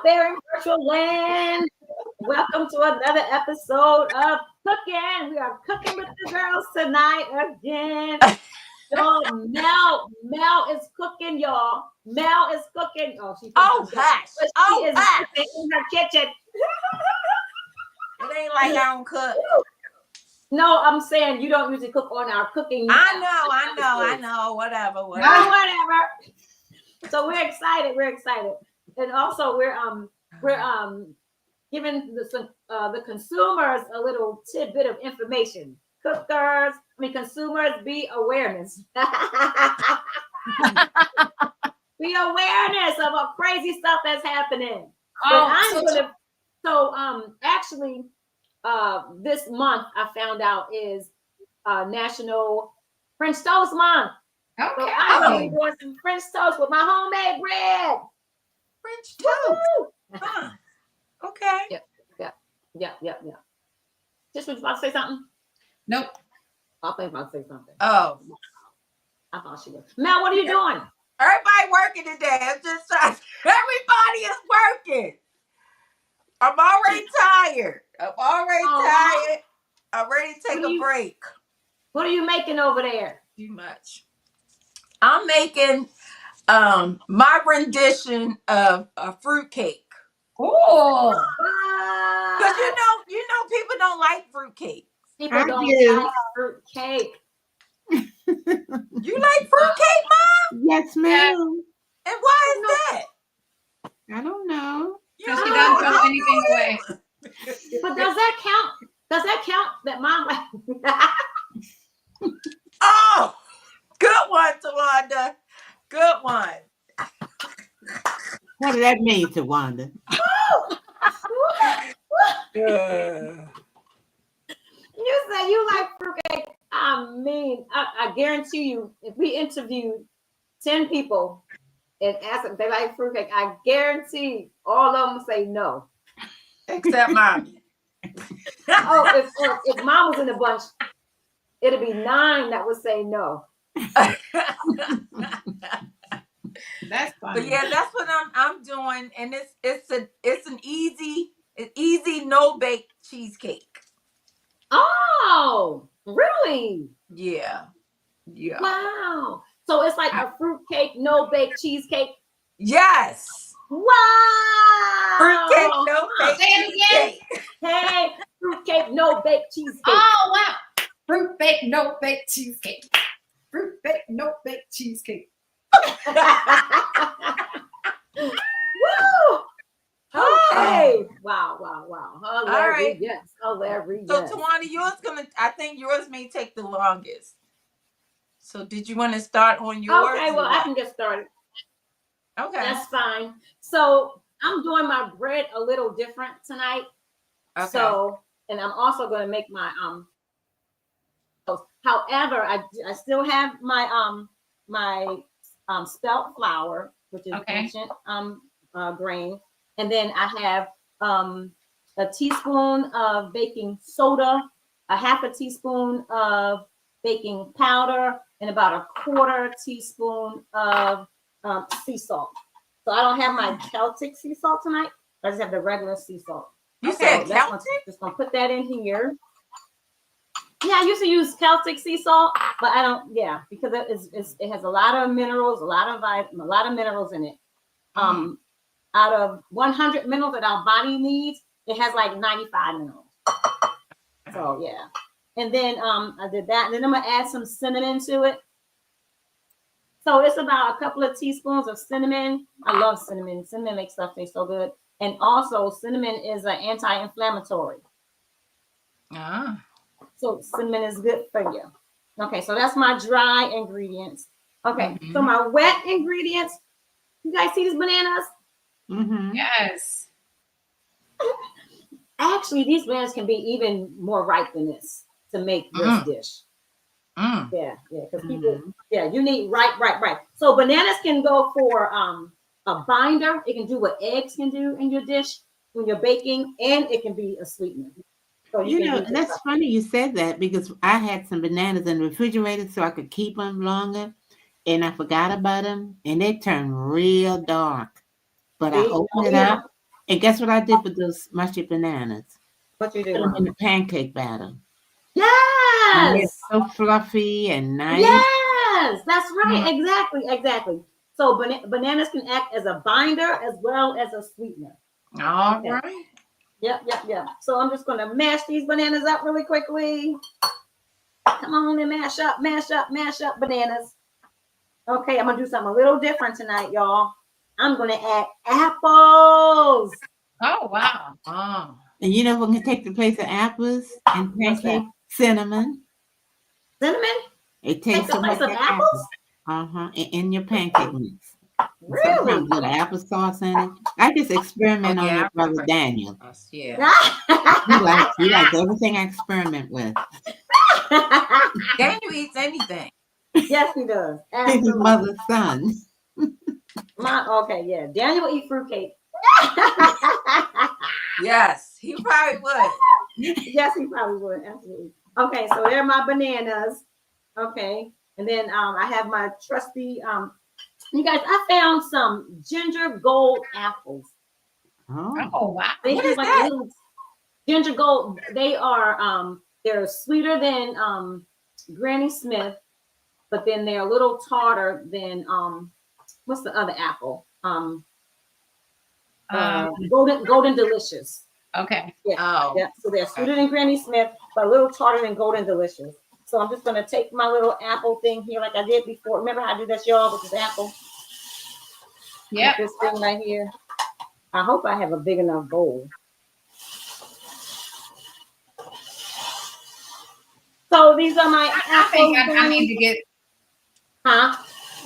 there in virtual land. Welcome to another episode of Cooking. We are cooking with the girls tonight again. So Mel is cooking, y'all. Mel is cooking. Oh, hush. She is cooking in her kitchen. It ain't like I don't cook. No, I'm saying you don't usually cook on our cooking. I know. Whatever. Whatever. So we're excited. And also we're giving the consumers a little tidbit of information. Consumers, be awareness. Be awareness of a crazy stuff that's happening. Actually, this month I found out is National French Toast Month. Okay. So I'm gonna be doing some French toast with my homemade bread. French toast. Huh. Okay. Yep. Just was about to say something? Nope. I think about to say something. Oh. I thought she was. Mel, what are you doing? Everybody working today. I'm just trying. Everybody is working. I'm already tired. I'm ready to take a break. What are you making over there? Too much. I'm making my rendition of a fruitcake. Oh. Because you know people don't like fruitcake. People don't like fruitcake. You like fruitcake, Mom? Yes, ma'am. And why is that? I don't know. Because she doesn't throw anything away. But does that count? Does that count that Mom like? Oh, good one, Tawanda. Good one. What does that mean, Tawanda? You say you like fruitcake. I guarantee you, if we interviewed 10 people and asked them if they like fruitcake, I guarantee all of them say no. Except Mommy. If Mom was in the bunch, it'd be 9 that would say no. That's funny. But yeah, that's what I'm doing, and it's an easy no bake cheesecake. Oh, really? Yeah. Wow. So it's like a fruitcake, no bake cheesecake. Yes. Wow. Fruitcake, no bake cheesecake. Hey, fruitcake, no bake cheesecake. Oh wow. Fruitcake, no bake cheesecake. Fruitcake, no bake cheesecake. Woo! Okay. Wow. Hilarious. Right. Yes. Hilarious. So Tawana, I think yours may take the longest. So did you want to start on yours? Okay, well, I can get started. Okay. That's fine. So I'm doing my bread a little different tonight. Okay. So, and I'm also going to make my however, I still have my spelt flour, which is ancient grain. And then I have a teaspoon of baking soda, a half a teaspoon of baking powder, and about a quarter teaspoon of sea salt. So I don't have my Celtic sea salt tonight. I just have the regular sea salt. You said Celtic? Just gonna put that in here. Yeah, I used to use Celtic sea salt, but I don't. Yeah, because it has a lot of minerals, a lot of minerals in it. Out of 100 minerals that our body needs, it has like 95 minerals. So yeah, and then I did that, and then I'm gonna add some cinnamon to it. So it's about a couple of teaspoons of cinnamon. I love cinnamon. Cinnamon makes stuff taste so good, and also cinnamon is an anti-inflammatory. So cinnamon is good for you. Okay, so that's my dry ingredients. Okay, so my wet ingredients. You guys see these bananas? Mm-hmm. Yes. Actually, these bananas can be even more ripe than this to make this dish. Yeah, because people, you need ripe. So bananas can go for a binder. It can do what eggs can do in your dish when you're baking, and it can be a sweetener. So that's funny you said that, because I had some bananas in the refrigerator so I could keep them longer, and I forgot about them, and they turned real dark. But I opened it up, And guess what I did with those mushy bananas? What you do? Put them in Mom? the pancake batter. And they're Yes. so fluffy and nice. Yes, that's right. Exactly. So bananas can act as a binder as well as a sweetener. All Okay. right. Yep. So I'm just gonna mash these bananas up really quickly. Come on and mash up bananas. Okay, I'm gonna do something a little different tonight, y'all. I'm gonna add apples. Oh wow. Oh. And you know what can take the place of apples and What's that? pancake? Cinnamon. Cinnamon? It Take tastes the so place much of like apples? apples. In your pancake mix. Really? Sometimes with applesauce in it. I just experiment Oh, on yeah, your I brother remember. Daniel. Yeah. He likes everything I experiment with. Daniel eats anything. Yes, he does. He's his Absolutely. mother's son. Okay, yeah. Daniel will eat fruitcake. Yes, he probably would. Yes, he probably would. Absolutely. Okay, so there are my bananas. Okay. And then I have my trusty you guys, I found some ginger gold apples. Oh. Oh wow. They What have is like that? little ginger gold. They are they're sweeter than Granny Smith, but then they're a little tartar than what's the other apple? Golden Delicious. Okay. Oh. Yeah, so they're sweeter than Granny Smith, but a little tartar than Golden Delicious. So I'm just gonna take my little apple thing here, like I did before. Remember how I did that, y'all, with this apple? Yep. This thing right here. I hope I have a big enough bowl. So these are my I think apples. I need to get. Huh?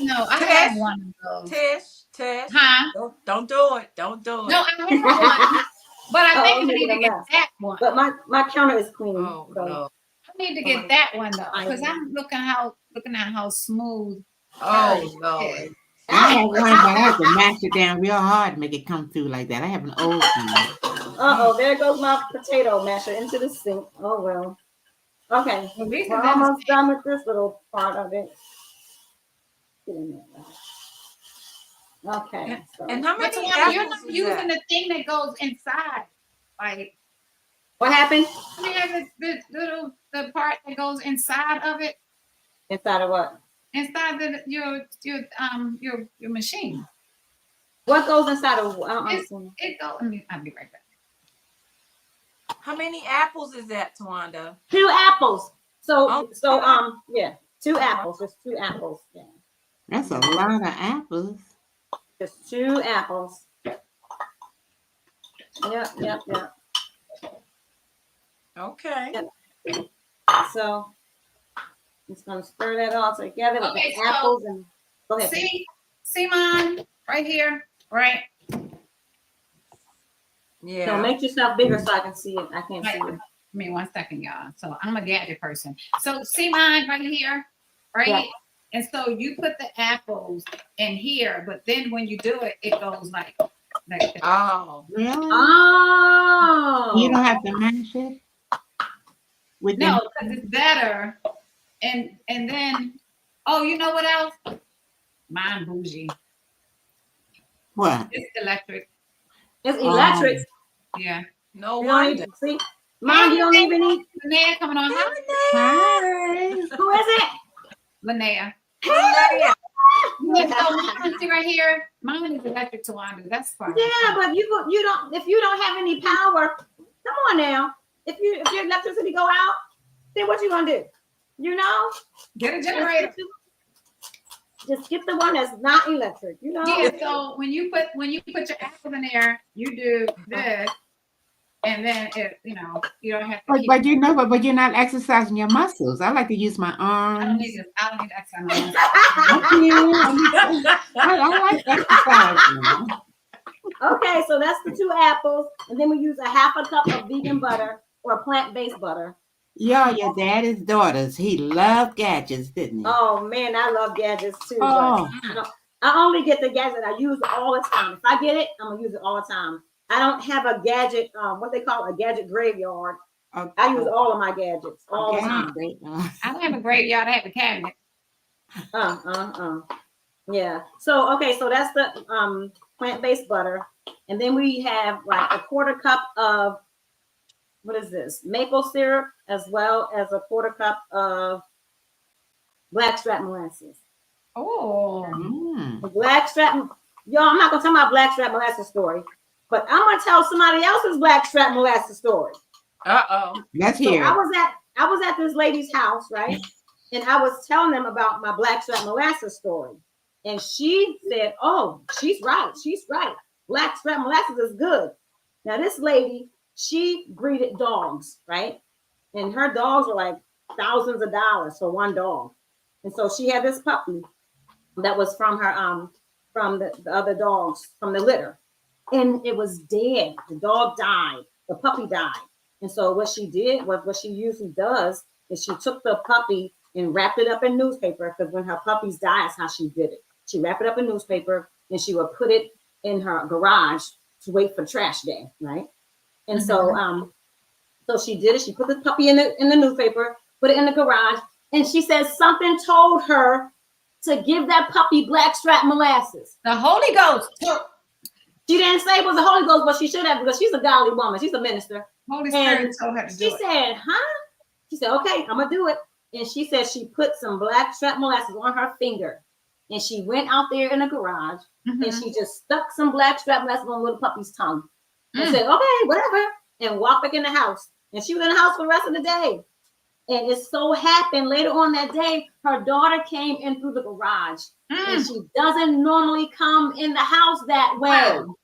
No, I Tish, have one of those. Tish. Huh? Don't do it. Don't do it. No, I have one, but I think I'm I need making to a get mess. that one. But my counter is clean. Oh so. no. I need to get that one though, because I'm looking at how smooth. Oh no. It is. I have one, but I have to mash it down real hard to make it come through like that. I have an old one. There goes my potato masher into the sink. Oh well. Okay. Well, these We're are them- almost done with this little part of it. Get in there. Okay. So. And how But many you're apples not is using that? the thing that goes inside. Like, What happened? you have the part that goes inside of it, Inside of what? inside your machine. What goes inside of? I don't understand. It goes. I'll be right back. How many apples is that, Tawanda? 2 apples. So Okay. yeah, 2 apples. Just 2 apples. Yeah. That's a lot of apples. Just 2 apples. Yep. Okay. So just gonna stir that all together with Okay, the so- apples and go ahead. See mine right here, right? Yeah. So make yourself bigger so I can see it. I can't see it. Give me 1 second, y'all. So I'm a gadget person. So see mine right here, right? Yeah. And so you put the apples in here, but then when you do it, it goes like that. Oh. Really? Oh. You don't have to mash it? With No, them- because it's better. And then, oh, you know what else? Mine bougie. What? It's electric. It's electric. Yeah. No You don't wonder. even see. Mom, you don't even need. Linnea coming on. Hi, Hi. Who is it? Linnea. Yeah. So mine, see right here. Mine is electric to Wanda. That's fine. Yeah, but you don't. If you don't have any power, come on now. If your electricity go out, then what you gonna do? You know, Get a generator. just get the one that's not electric. You know. Yeah, so when you put your apples in there, you do this, and then you don't have to. But you know, but you're not exercising your muscles. I like to use my I don't arms. need this. I don't need exercise. I like exercising. Okay, so that's the 2 apples, and then we use a half a cup of vegan butter or plant-based butter. Y'all, your daddy's daughters. He loved gadgets, didn't he? Oh man, I love gadgets too. Oh. But I only get the gadget I use all the time. If I get it, I'm gonna use it all the time. I don't have a gadget, what they call a gadget graveyard. Okay. I use all of my gadgets all the Okay. time. I don't have a graveyard. I have a cabinet. Yeah. So okay, so that's the plant-based butter. And then we have like a quarter cup of, what is this? Maple syrup, as well as a quarter cup of blackstrap molasses. Oh. The blackstrap, y'all, I'm not gonna tell my blackstrap molasses story, but I'm gonna tell somebody else's blackstrap molasses story. Let's So hear it. I was at this lady's house, right? And I was telling them about my blackstrap molasses story. And she said, oh, she's right. She's right. Blackstrap molasses is good. Now, this lady, she breeded dogs, right? And her dogs were like thousands of dollars for one dog. And so she had this puppy that was from her, from the other dogs, from the litter. And it was dead. The dog died. The puppy died. And so what she did was what she usually does is she took the puppy and wrapped it up in newspaper, because when her puppies die, that's how she did it. She wrapped it up in newspaper and she would put it in her garage to wait for trash day, right? And so she did it. She put the puppy in the newspaper, put it in the garage, and she says something told her to give that puppy blackstrap molasses. The Holy Ghost. She didn't say it was the Holy Ghost, but she should have, because she's a godly woman. She's a minister. Holy Spirit told her to do it. She said, huh? She said, okay, I'm going to do it. And she said she put some blackstrap molasses on her finger. And she went out there in the garage and she just stuck some blackstrap molasses on the little puppy's tongue. And said, okay, whatever. And walked back in the house. And she was in the house for the rest of the day. And it so happened later on that day, her daughter came in through the garage. And she doesn't normally come in the house that way. Wow.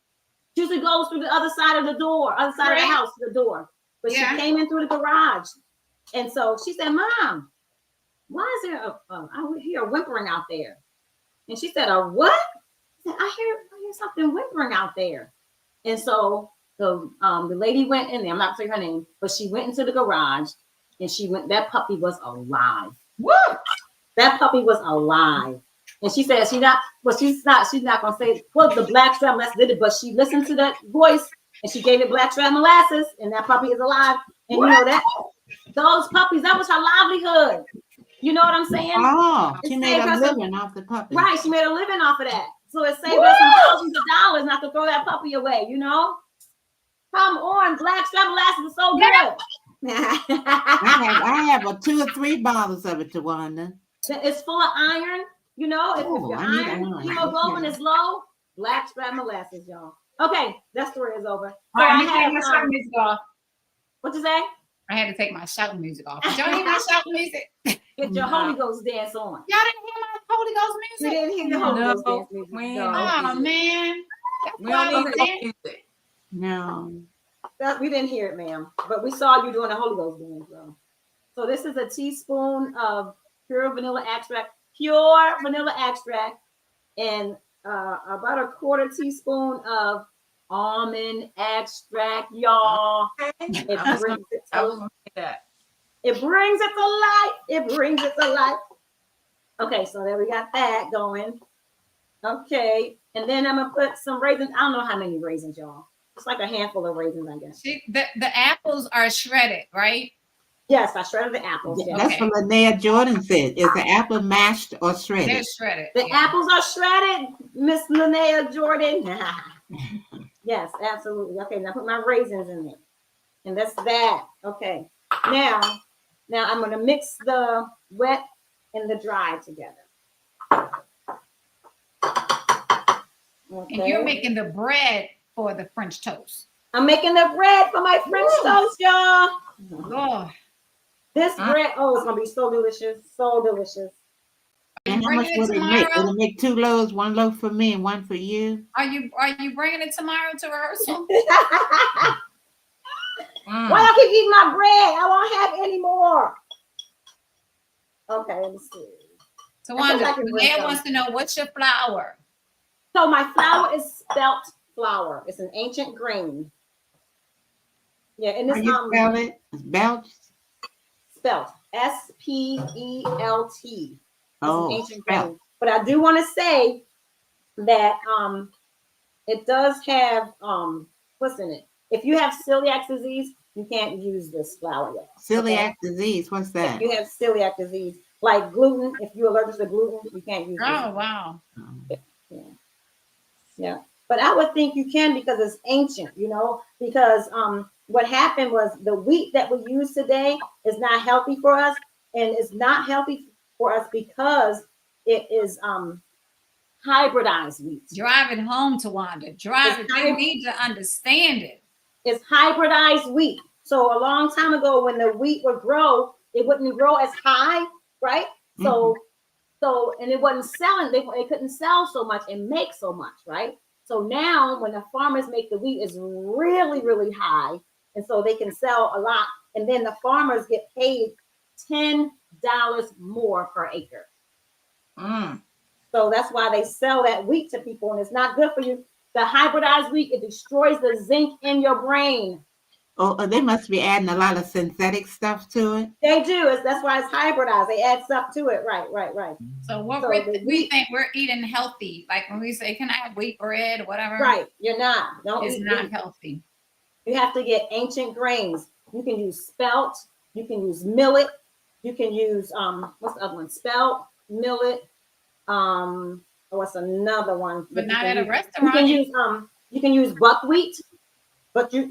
She usually goes through the other side of the door, other side of the house to the door. But she came in through the garage. And so she said, Mom, why is there I hear whimpering out there? And she said, a what? I said, I hear something whimpering out there. And so the lady went in there. I'm not saying her name, but she went into the garage and she went, that puppy was alive. Woo! That puppy was alive. And she said she's not gonna say, well, the blackstrap molasses did it, but she listened to that voice and she gave it blackstrap molasses, and that puppy is alive. And you know that those puppies, that was her livelihood. You know what I'm saying? Oh, she made a living off the puppy. Right, she made a living off of that. So it saved her some thousands of dollars not to throw that puppy away, you know? Come on, blackstrap molasses is so good. I have 2 or 3 bottles of it, Tawanda. It's full of iron, you know. If your iron hemoglobin is low, blackstrap molasses, y'all. Okay, that story is over. So I had my shouting music off. What you say? I had to take my shouting music off. Did y'all hear my shouting music? Get your Holy Ghost dance on. Y'all didn't hear my Holy Ghost music? We didn't hear the Holy Ghost dance music. Oh, man. We don't need that music. No. We didn't hear it, ma'am. But we saw you doing the Holy Ghost dance, though. So this is a teaspoon of pure vanilla extract, and about a quarter teaspoon of almond extract, y'all. It brings it to life. It brings it to life. It brings it to life. Okay, so there we got that going. Okay, and then I'm gonna put some raisins. I don't know how many raisins, y'all. It's like a handful of raisins, I guess. The apples are shredded, right? Yes, I shredded the apples. Yeah, that's what Linnea Jordan said. Is the apple mashed or shredded? They're shredded. The apples are shredded, Miss Linnea Jordan. Yes, absolutely. Okay, now put my raisins in there. And that's that. Okay. Now I'm going to mix the wet and the dry together. Okay. And you're making the bread for the French toast. I'm making the bread for my French toast, y'all. Oh. This bread, it's going to be so delicious. So delicious. And how much will it make? Will it make 2 loaves, 1 loaf for me and 1 for you? Are you bringing it tomorrow to rehearsal? Why y'all keep eating my bread? I won't have any more. Okay, let me see. So Leah wants to know, what's your flour? So my flour is spelt flour. It's an ancient grain. Yeah, and this How you spell it? It's Belch? Spelt S-P-E-L-T. Oh, ancient grain. But I do want to say that it does have what's in it. If you have celiac disease, you can't use this flour yet. Celiac disease, what's that? If you have celiac disease, like gluten, if you're allergic to gluten, you can't use this. Oh, wow. Yeah. But I would think you can because it's ancient, because what happened was the wheat that we use today is not healthy for us, and it's not healthy for us because it is hybridized wheat. Drive it home, Tawanda. Drive it. They need to understand it. It's hybridized wheat. So a long time ago, when the wheat would grow, it wouldn't grow as high, right? So and it wasn't selling. They couldn't sell so much and make so much, right? So now, when the farmers make the wheat, is really, really high, and so they can sell a lot, and then the farmers get paid $10 more per acre. So that's why they sell that wheat to people, and it's not good for you. The hybridized wheat, it destroys the zinc in your brain. Oh, they must be adding a lot of synthetic stuff to it. They do. That's why it's hybridized. They add stuff to it. Right. So we think we're eating healthy. Like when we say, can I have wheat bread or whatever? Right. You're not. It's not healthy. You have to get ancient grains. You can use spelt. You can use millet. You can use, what's the other one? Spelt, millet. What's another one? But not at a restaurant. You can use buckwheat, but you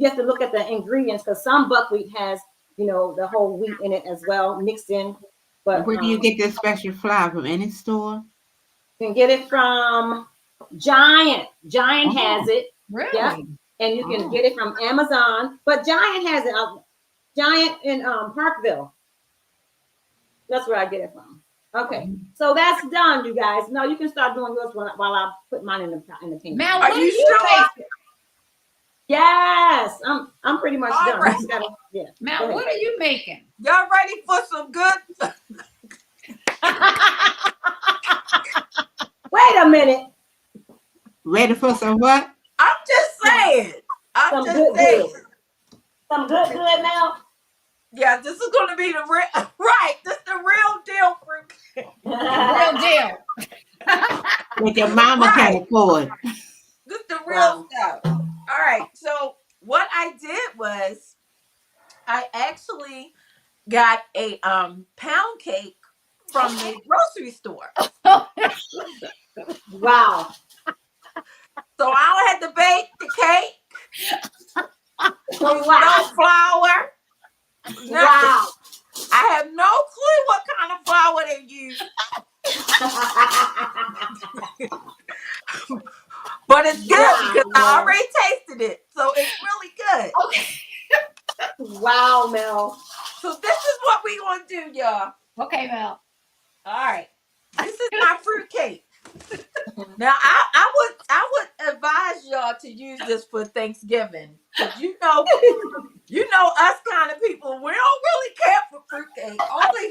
have to look at the ingredients, because some buckwheat has, the whole wheat in it as well, mixed in. But where do you get this special flour from? Any store? You can get it from Giant. Giant has it. Really? Yeah. And you can get it from Amazon. But Giant has it. Giant in Parkville. That's where I get it from. Okay, so that's done, you guys. No, you can start doing yours while I put mine in the pan. Now, what are you making? Yes, I'm pretty much done. Right. Yeah. Now, what are you making? Y'all ready for some good? Wait a minute. Ready for some what? I'm just saying. Some good. Some good now. Yeah, this is going to be the real, right? This is the real deal fruit. Real deal. Like your mama can afford. This is the real stuff. All right. So what I did was I actually got a pound cake from the grocery store. Wow. So I don't have to bake the cake. Wow. No flour. Wow. I have no clue what kind of flour they use. But it's good because I already tasted it. So it's really good. Okay. Wow, Mel. So this is what we're going to do, y'all. Okay, Mel. All right. This is my fruit cake. Now, I would advise y'all to use this for Thanksgiving. Because you know us kind of people, we don't really care for fruitcake. Only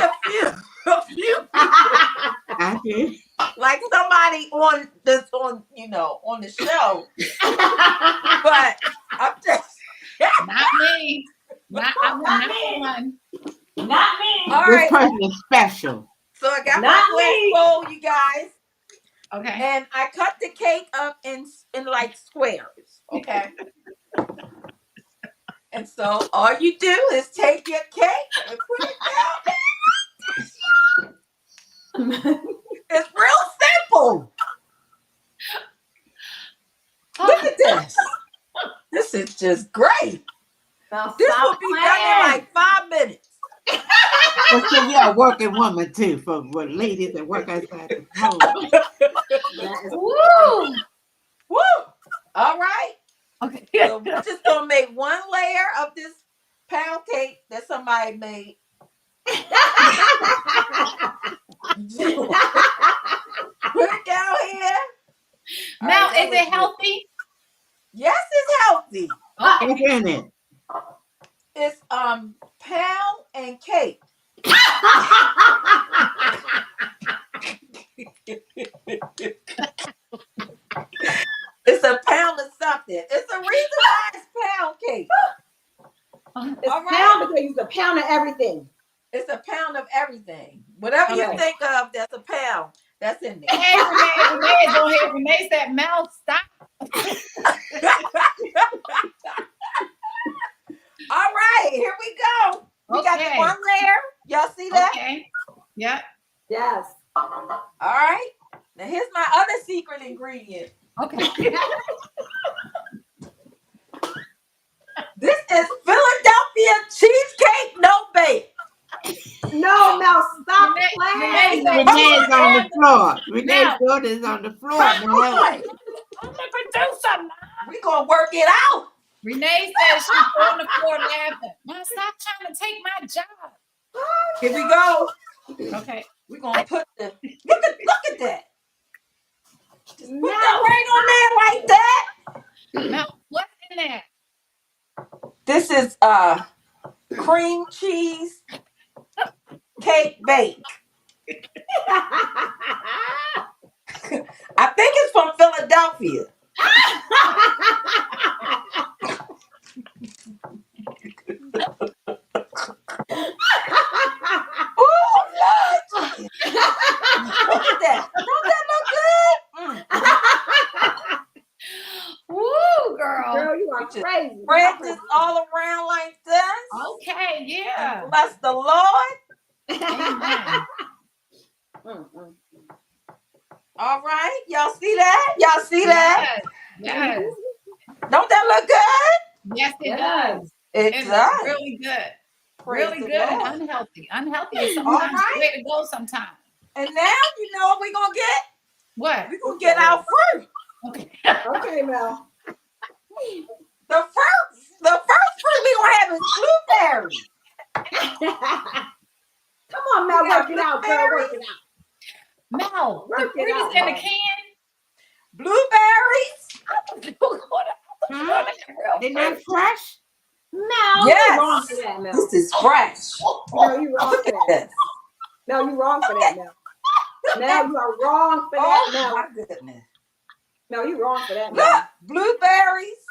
a few people. I do. Like somebody on the show. But I'm just Not me. Not one. Not me. all This right. person is special. So I got Not my me. glass bowl, you guys. Okay. And I cut the cake up in like squares. Okay. And so all you do is take your cake and put it down there. It's real simple. Look at this. This is just great. Now This stop will be done in like 5 minutes. But so you're a working woman too, for ladies that work outside the home. Woo! Woo! All right. Okay. So we're just gonna make one layer of this pound cake that somebody made. Put it down here. Now, All right, is it healthy? Yes, it's healthy. What's in it? It's pound and cake. It's a pound of something. It's a reason why it's pound cake. It's All right. pound because it's a pound of everything. It's a pound of everything. Whatever you Okay. think of, that's a pound. That's in there. Hey, Renee, go ahead. Renee said, Mel, stop. All right, here we go. We got the Okay. one layer. Y'all see that? Okay. Yep. Yes. All right. Now here's my other secret ingredient. Okay. This is Philadelphia cheesecake, no bake. No, Mel, stop Renee- playing. Renee Renee's on the floor. Renee's Now- daughter is on the floor. Come Now, on. I'm the producer. We gonna work it out. Renee says she's on the floor laughing. Now stop trying to take my job. Here we go. Okay. We're gonna put the look at that. Just put No. that right on there like that. Now what's in there? This is cream cheese cake bake. I think it's from Philadelphia. Oh, Lord. Look at that. Don't that look good? Woo, girl. Girl, you are Just crazy. Spread this all around like this. Okay, yeah. Bless the Lord. Amen. Mm-mm. All right. Y'all see that? Y'all see that? Yes. Don't that look good? Yes, it Yes. does. It It does. looks really good. Praise Really the good and Lord. unhealthy. Unhealthy is sometimes right. the way to go sometimes. And now you know what we're gonna get? What? We're gonna get our fruit. Okay. Okay, Mel. The first fruit we're gonna have is blueberry. Come on, Mel, work it out, girl. Work it out. Mel, the Work it fruit out, is in the Mel. can. Blueberries. they're not fresh. Mel, Yes. you wrong for that, Mel. This is fresh. No, you wrong Look for at that. this. No, you wrong for that, Mel. Mel, you are wrong for that, Oh Mel. my goodness. No, you wrong for that, Mel. Look, blueberries.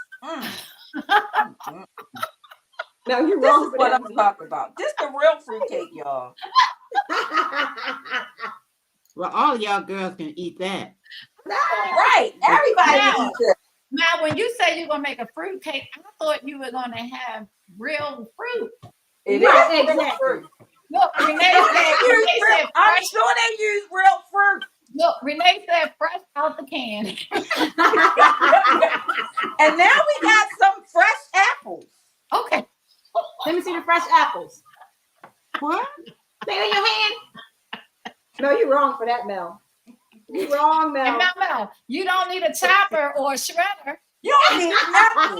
No, you This wrong is for what that. I'm talking about. This the real fruitcake, y'all. Well, all y'all girls can eat that. Right. Everybody Now- can eat this. Now, when you say you're gonna make a fruit cake, I thought you were gonna have real fruit. It Right, is real exactly. fruit. Look, Renee They said, use Renee real- said I'm fresh. sure they use real fruit. Look, Renee said fresh out the can. And now we got some fresh apples. Okay. Let me see the fresh apples. What? They in your hand? No, you wrong for that, Mel. You wrong, And Mel. Mel, you don't need a chopper or a shredder. You don't need nothing.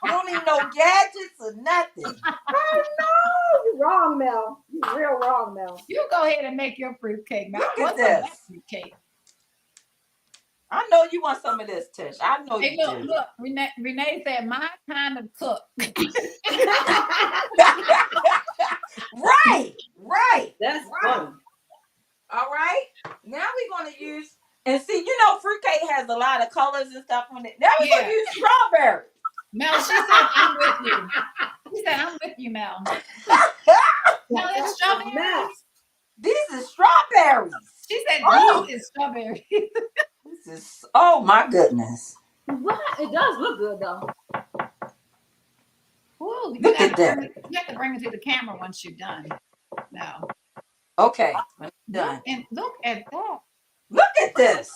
You don't need no gadgets or nothing. Oh no, you wrong, Mel. You real wrong, Mel. You go ahead and make your fruit cake. Now, Look at what's this. a fruit cake? I know you want some of this, Tish. I know Hey, you look, do. look. Renee said, my kind of cook. Right. That's Right. funny. All right. Now we're going to use, and see, you know, fruitcake has a lot of colors and stuff on it. Now we're going Yeah. to use strawberry. Mel, she said, I'm with you. She said, I'm with you, Mel. Mel, it's strawberries. Mel. These are strawberries. She said, Oh. these is strawberries. This is, oh my goodness. What? It does look good though. Ooh, you Look have at to that. bring it- you have to bring it to the camera once you're done. No. Okay, I'm done. And look at that. Look at this.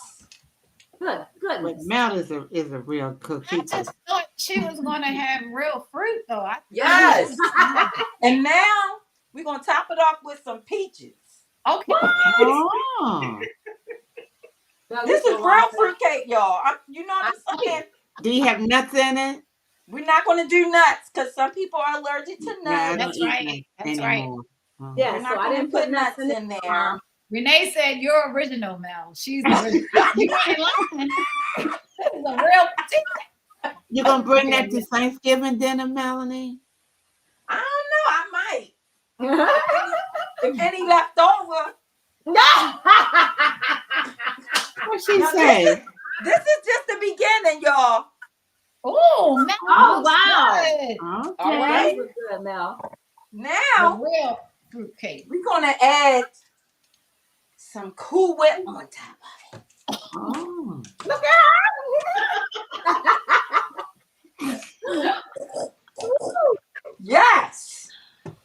Good, But goodness. Mel is a real cook. I just thought she was going to have real fruit, though. Yes. And now we're going to top it off with some peaches. Okay. Oh. Mel, This you is so wrong real for fruitcake, y'all. You know what I'm saying? Do you have nuts in it? We're not going to do nuts because some people are allergic to No, I nuts. don't That's eat right. nuts That's right. anymore. Oh. Yeah, We're so not I going didn't to put nuts it. in there. Renee said, you're original, Mel. She's original. You ain't lying. This is a real. You gonna bring that to Thanksgiving dinner, Melanie? I don't know. I might. If any left over. What she Now, say? This is just the beginning, y'all. Oh, Mel. Oh, looks wow. good. Okay. All right. That was good, Mel. A Now real fruit cake. we're going to add some Cool Whip on top of it. Oh. Look Yes.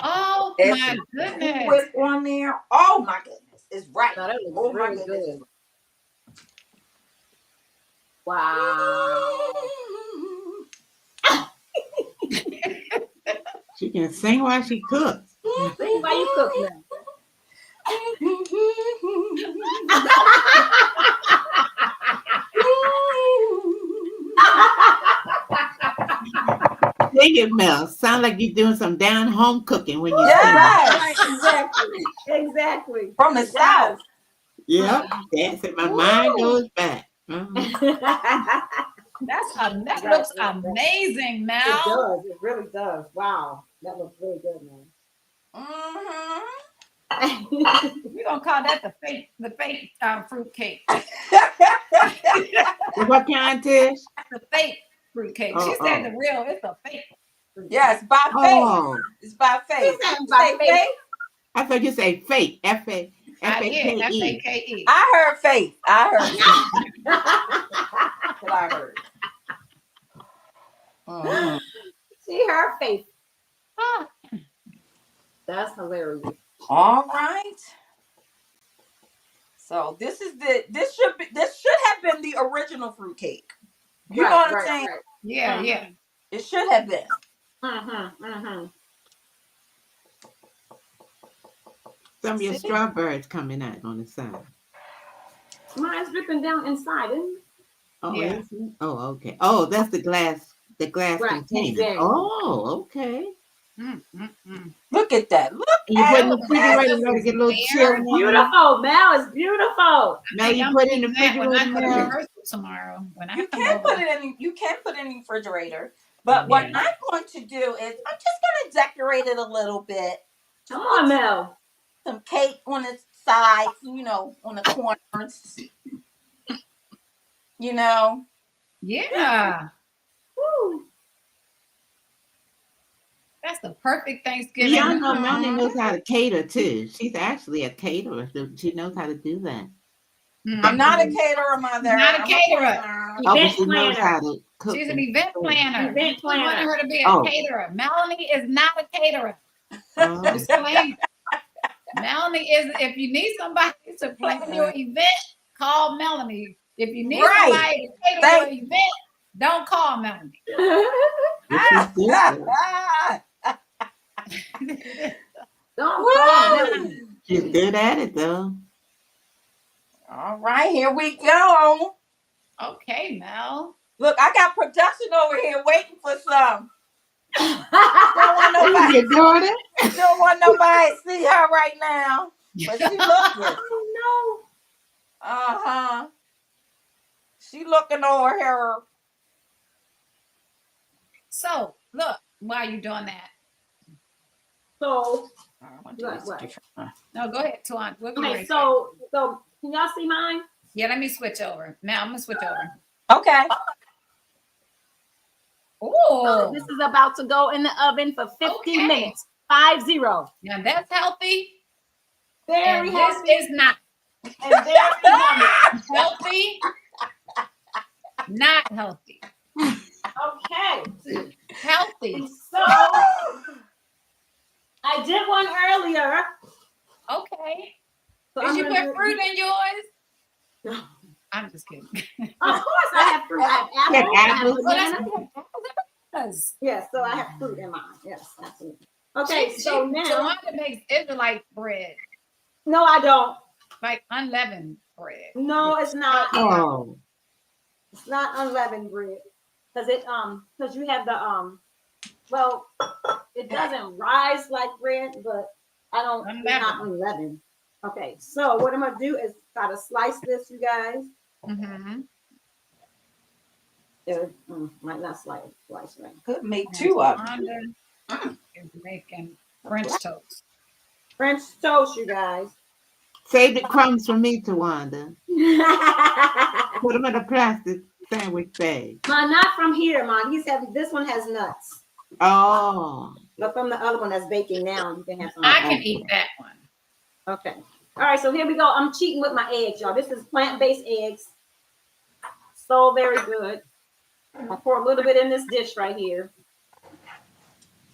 Oh, Add my some Cool goodness. Whip on there. Oh my goodness. It's right. No, that looks Oh my really goodness. good. Wow. She can sing while she cooks. Sing while you cook now. Sing it, Mel. Sound like you're doing some down home cooking when you Yeah, sing. right. Exactly. Exactly. From the South. Yep. That's it. My mind goes back. That Right, looks right, right. amazing, It Mel. does. It really does. Wow. That looks really good, man. We're gonna call that the fake fruit cake. What kind, Tish? The fake fruit cake. She Oh, said oh. the real, it's a fake. Yes, by faith. Oh, It's by faith. said You by say faith. faith? I thought you say fake. I did. F-A-K-E. Fake. I heard faith. I heard faith. That's what I heard. See her face. Ah, That's hilarious. All right. So this should have been the original fruit cake. You know what I'm saying? Right. yeah. It should have been. Some of your strawberries coming out on the side. Mine's dripping down inside, isn't it? Oh, Yeah. is it? Oh, okay. Oh, that's the glass Right, container. exactly. Oh, okay. Look at that. Look You at put in the it. refrigerator, let it get a little chill. It's beautiful, Mel. It's beautiful. Now you put it in the when I refrigerator. go to Mel. rehearsal tomorrow. When I You come can over. put it in. You can put it in the refrigerator. But what Yeah. I'm going to do is I'm just going to decorate it a little bit. Come on, Mel. Some cake on the sides, you know, on the corners. You know. Yeah. Woo. That's the perfect Thanksgiving. Y'all know Melanie knows how to cater too. She's actually a caterer. So she knows how to do that. I'm not a caterer, mother. Not a I'm caterer. Oh, but Event she knows planner. how to cook. She's an and event cook. planner. Event We wanted planner. her to be a Oh. caterer. Melanie is not a caterer. Oh. Disclaimer. Melanie is, if you need somebody to plan your event, call Melanie. If you need Right. somebody to cater your event, don't call Melanie. But she's good. Don't call Mel. She's good at it though. All right, here we go. Okay, Mel. Look, I got production over here waiting for some. Don't want Who's nobody. your daughter? Don't want nobody to see her right now. But she looking. Oh, She looking over here. So, look, while you're doing that. no. So, I want to do this What? different. No, go ahead, Tuan. okay, so can y'all see mine? Yeah, let me switch over. Now I'm gonna switch over. Okay. Oh, This is about to go in the oven for 50 Okay. minutes. 50. now that's healthy. Very And healthy this is not and very yummy. healthy. Not healthy. Okay. Healthy. So I did one earlier. Okay. So Did I'm you gonna put do- fruit in yours? No. I'm just kidding. Of course, I have fruit. I have apples. I have apples. bananas. Yes. Yes, so I have fruit in mine. Yes, absolutely. Okay, She- so now. Tawanda makes Israelite bread, No, I don't. like unleavened bread. No, it's not. Oh. It's not unleavened bread. Because you have the well, it doesn't rise like bread, but it's not unleavened. Okay, so what I'm gonna do is try to slice this, you guys. Mm-hmm. Might not slice right. Could make two of them. Tawanda is making French toast. French toast, you guys. Save the crumbs for me, Tawanda. Put them in a plastic sandwich bag. Mine, not from here, Mom. This one has nuts. Oh. But from the other one that's baking now, you can have some. I can eat that one. Okay. All right, so here we go. I'm cheating with my eggs, y'all. This is plant-based eggs. So very good. I'll pour a little bit in this dish right here.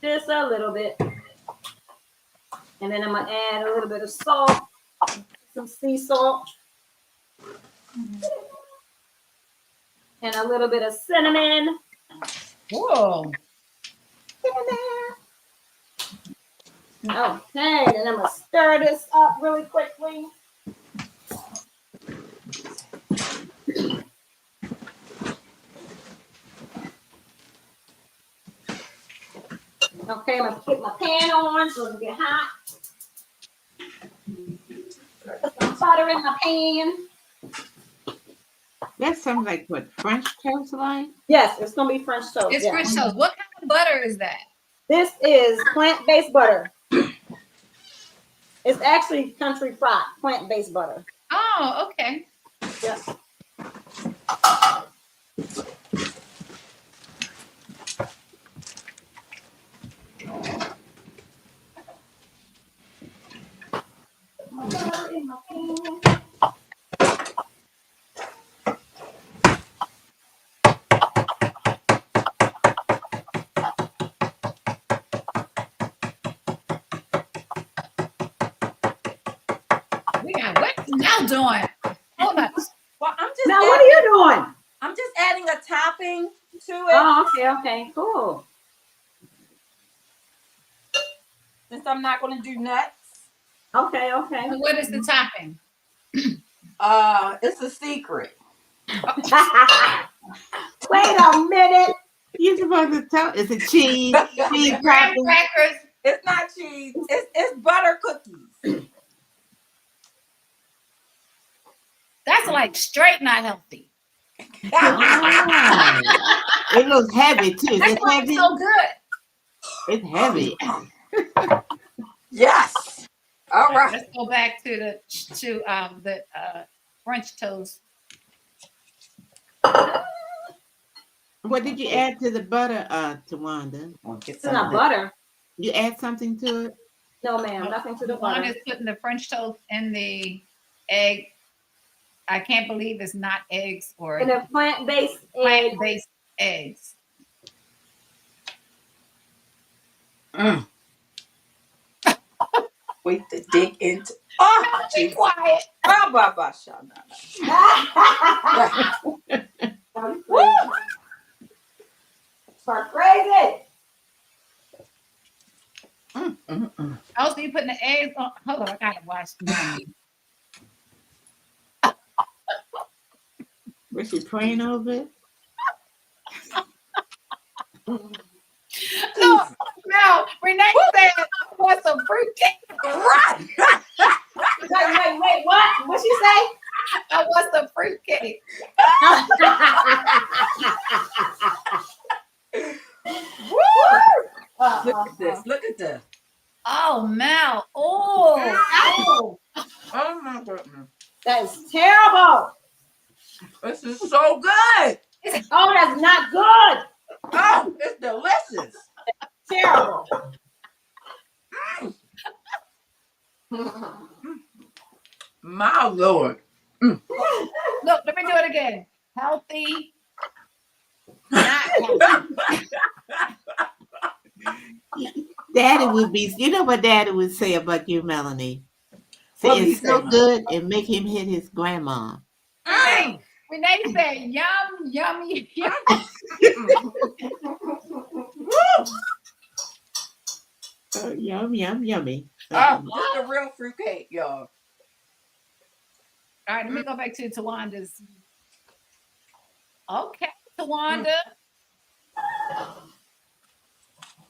Just a little bit. And then I'm going to add a little bit of salt, some sea salt. and a little bit of cinnamon. Whoa. Okay, and I'm gonna stir this up really quickly. Okay, I'm gonna put my pan on so it'll get hot. Put some butter in my pan. That sounds like what French toast like. Yes, it's gonna be French toast. It's Yeah. French toast. What kind of butter is that? This is plant-based butter. It's actually country fried plant-based butter. Oh, okay. Yeah. Butter in my pan. We got what now doing? Hold on. Well, Now, what are you doing? I'm just adding a topping to it Oh, okay, cool. since I'm not going to do nuts. Okay. So what is the topping? It's a secret. Wait a minute. You're supposed to tell. It's a cheese Graham topping. crackers. It's not cheese. It's butter cookies. That's like straight not healthy. Oh, it looks heavy too. Is That's it why heavy? it's so good. It's heavy. Yes. All right. Let's go back to the French toast. What did you add to the butter, Tawanda? It's not butter. You add something to it? No, ma'am. Nothing to the One butter. is putting the French toast in the egg. I can't believe it's not eggs or And a plant-based egg. plant-based eggs. Wait to dig into. Oh, Be quiet. Start crazy. Also, you putting the eggs on. Hold on, I gotta wash them. Was she praying over it? No, Renee said, "What's some fruitcake?" Right. Wait. What? What'd she say? I want some fruitcake. Look at this. Look at this. Oh, Mel. Oh. Oh my goodness. That is terrible. This is so good. Oh, that's not good. Oh, it's delicious. Terrible. My Lord. Look, let me do it again. Healthy. Not healthy. Daddy would be, you know what Daddy would say about you, Melanie? Say What he it's so say? good and make him hit his grandma. Renee said, "Yum, yummy, yum." Yum, yum, yummy. Oh, this is the real fruitcake, y'all. All right, let me go back to Tawanda's. Okay, Tawanda.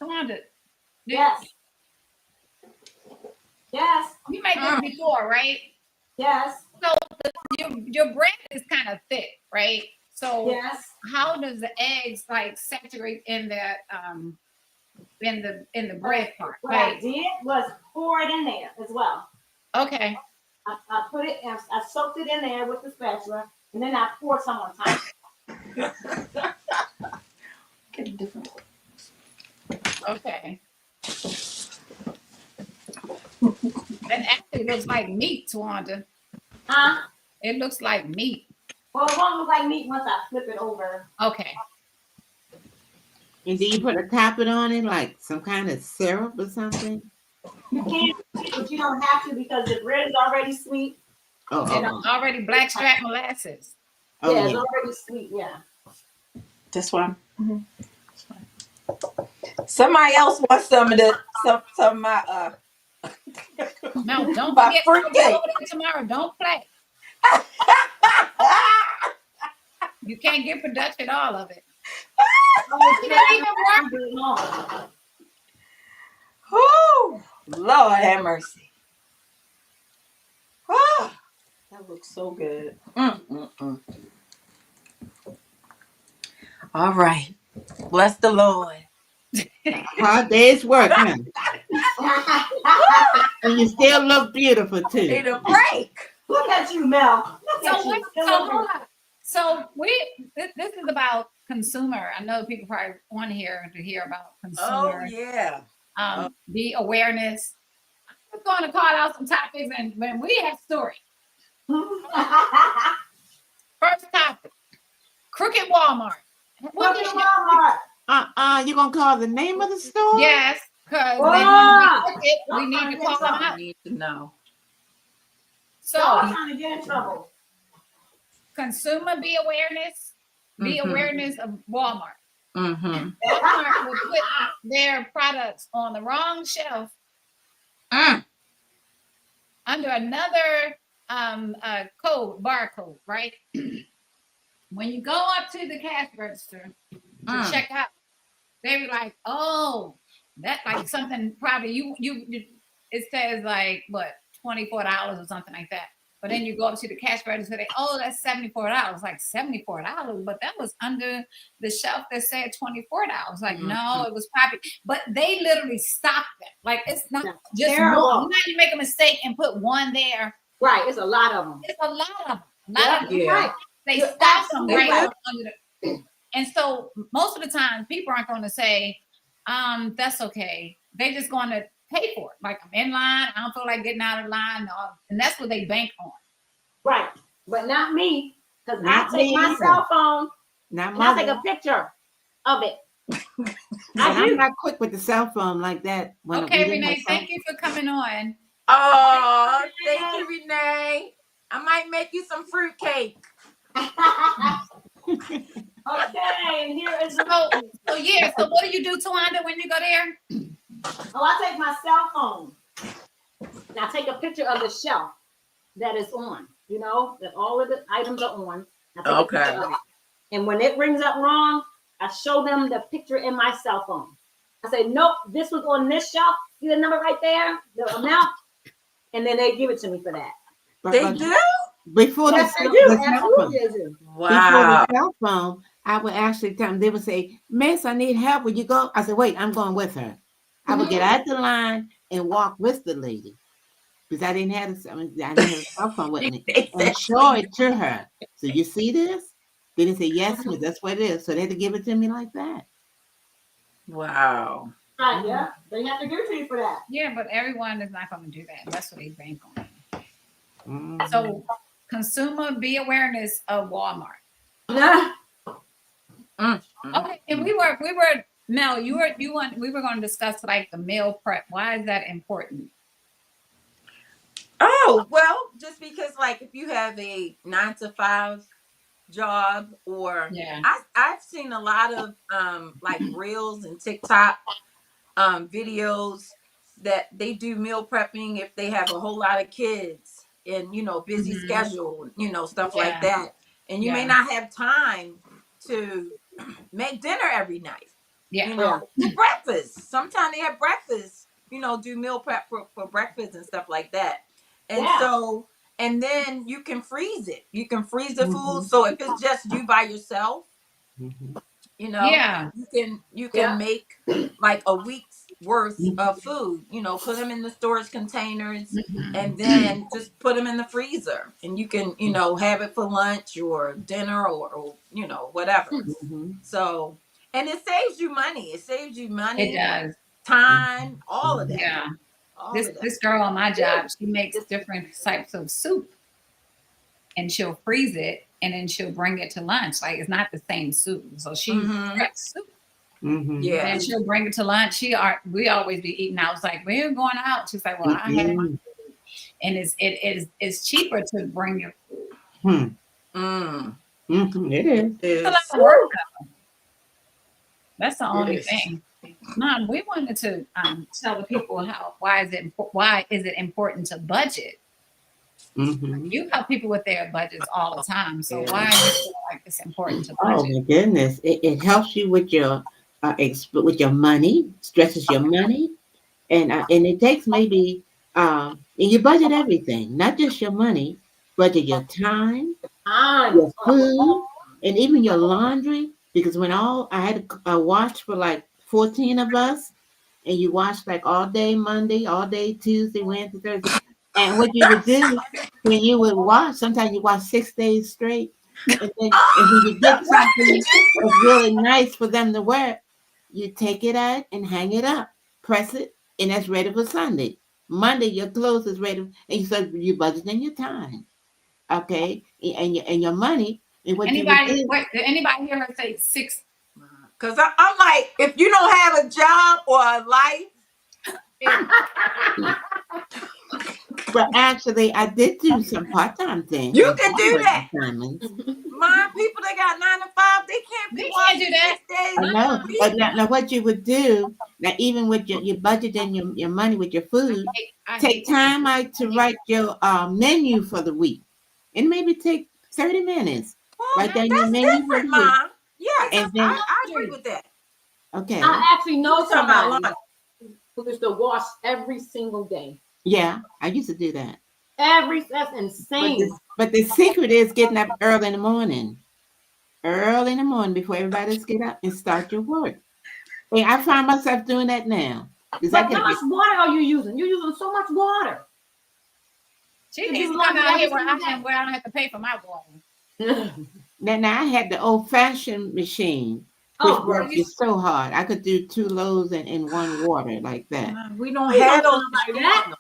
Tawanda, Yes. Yes. you made this before, right? Yes. So your bread is kind of thick, right? So Yes. how does the eggs like saturate in that in the bread part? What I Right. did was pour it in there as well. Okay. I put it, I soaked it in there with the spatula, and then I poured some on top. Get a different. Okay. That actually looks like meat, Tawanda. Huh? It looks like meat. Well, it won't look like meat once I flip it over. Okay. And do you put a topping on it, like some kind of syrup or something? You can, but you don't have to because the bread is already sweet. Oh, And already blackstrap molasses. oh, Yeah, it's yeah. already sweet. Yeah. This one. Mhm. Somebody else wants some of the some of my No, don't my forget. I'll be fruitcake. over there tomorrow. Don't play. You can't get production all of it. Oh, You didn't even work. I'm doing all. Whew, Lord have mercy. Ah, that looks so good. All right. Bless the Lord. Hard day's work, huh? And you still look beautiful Need too. a break. Look at you, Mel. Look So at you. what? So hold on. So this is about consumer. I know people probably want to hear about Oh consumer. yeah. The awareness. I'm going to call out some topics, and when we have stories. First topic: crooked Walmart. What Look is at Walmart. You gonna call the name of the store? Yes, because they Ah! want to be crooked. We need to call them I out. need to know. So, Y'all trying to get in trouble. consumer be awareness. Be Mhm. awareness of Walmart. Mm-hmm. Walmart will put their products on the wrong shelf under another barcode, right? When you go up to the cash register to check out, they be like, "Oh, that like something probably you it says like what $24 or something like that." But then you go up to the cash register, that's $74. Like $74, but that was under the shelf that said $24. Like, no, it was probably, but they literally stopped it. Like, it's not just terrible. one. Now you make a mistake and put one there. Right, it's a lot of them. It's a lot of them. A lot of them. Yeah. Right. They You're stop them absolutely right right. under the. And so most of the time, people aren't going to say, that's okay. They're just going to pay for it. Like, I'm in line. I don't feel like getting out of line. And that's what they bank on. Right. But not me. Because I Not take me my either. cell phone Not and I take mother. a picture of it. And I I'm do. not quick with the cell phone like that. When Okay, we didn't have Renee, thank you for coming on. Oh, thank you, Renee. I might make you some fruitcake. Okay, and here is the So what do you do, Tawanda, when you go there? Oh, I take my cell phone and I take a picture of the shelf that is on. You know, that all of the items are on. I take a picture of it. And when it rings up wrong, I show them the picture in my cell phone. I say, nope, this was on this shelf. See the number right there, the amount, and then they give it to me for that. They do? Before Yes, the, they do. the cell phone. Absolutely, they do. Before Wow. the cell phone, I would actually tell them, they would say, Miss, I need help. Would you go? I said, wait, I'm going with her. I would get out the line and walk with the lady because I didn't have a cell phone with me and show it to her. So you see this? Then they say, yes, miss, that's what it is. So they had to give it to me like that. Wow. Right, yeah. They have to give it to you for that. Yeah, but everyone is not going to do that. That's what they bank on. Mhm. So, consumer be awareness of Walmart. Yeah. Okay, and we were Mel, we were going to discuss like the meal prep. Why is that important? Oh, well, just because like if you have a 9 to 5 job or I've seen a lot of like reels and TikTok videos that they do meal prepping if they have a whole lot of kids and busy schedule, stuff like that. And you may not have time to make dinner every night. Cook breakfast. Sometimes they have breakfast, do meal prep for breakfast and stuff like that. And so, and then you can freeze it. You can freeze the food. So if it's just you by yourself, you can make like a week's worth of food, put them in the storage containers and then just put them in the freezer and you can, have it for lunch or dinner or whatever. So, and it saves you money. It saves you money. It does. Time, all of that. Yeah. This girl on my job, she makes different types of soup and she'll freeze it and then she'll bring it to lunch. Like it's not the same soup. So she preps soup. Yeah. And she'll bring it to lunch. We always be eating. I was like, we're going out. She's like, well, I have my food. And it's cheaper to bring your food. It is. It's a lot of work though. That's the only Yes. thing. Mom, we wanted to tell the people why is it important to budget? Mm-hmm. You help people with their budgets all the time, so Yeah. why do you feel like it's important to Oh budget? my goodness! It helps you with your with your money, stretches your money, and it takes maybe and you budget everything, not just your money, budget your time, On. your food, and even your laundry. Because when I had a watch for like 14 of us, and you watch like all day Monday, all day Tuesday, Wednesday, Thursday, and what you would do when you would watch, sometimes you watch 6 days straight, and when you get something that's really nice for them to wear, you take it out and hang it up, press it, and that's ready for Sunday. Monday, your clothes is ready, and so you budgeting your time, okay, and your money, and what you would Anybody, do. did anybody hear her say 6? Because I'm like, if you don't have a job or a life, But actually, I did do some part-time things. You like can do homework that. assignments. my people that got 9 to 5, they can't They be can't watching do that. 6 days I know, a week. but now what you would do, now even with your budget and your money with your food, I take time out to write your menu for the week, and maybe take 30 minutes. Well, Write down your that's menu for different, the week. Mom. Yes, And then, I agree with that. okay, I actually know You talking about somebody laundry. who used to wash every single day. yeah, I used to do that. That's But insane. but the secret is getting up early in the morning. Early in the morning before everybody else get up and start your work. And I find myself doing that now. Because I But how get much water are you using? You're using so much water. She Did needs you to come laundry out here every single day? where I don't have to pay for my water. now I had the old-fashioned machine, which Oh, worked me so hard. I could do 2 loads in one water like that. We don't Please have don't those tell me that. machines.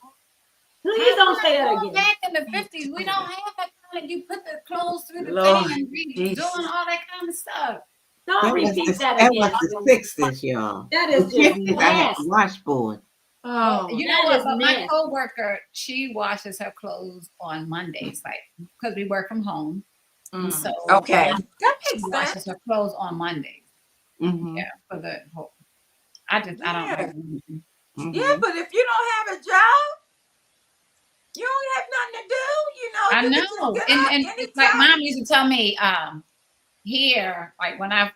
Please don't say that again. Back in the 50s, we don't have that kind of, you put the clothes through the Lord, thing and be Jesus. doing all that kind of stuff. Don't That was repeat the, that that again. was the 60s, y'all. That The is just 50s, I had nasty. the washboard. Oh, You that know what? is But my nasty. coworker, she washes her clothes on Mondays, like because we work from home. And so okay. That she makes washes sense. her clothes on Mondays. Mm-hmm. Yeah, for the whole. I don't know. Mm-hmm. Yeah, but if you don't have a job, you don't have nothing to do. You know, I you can know, just get up and it's like anytime. Mom used to tell me, here, like when I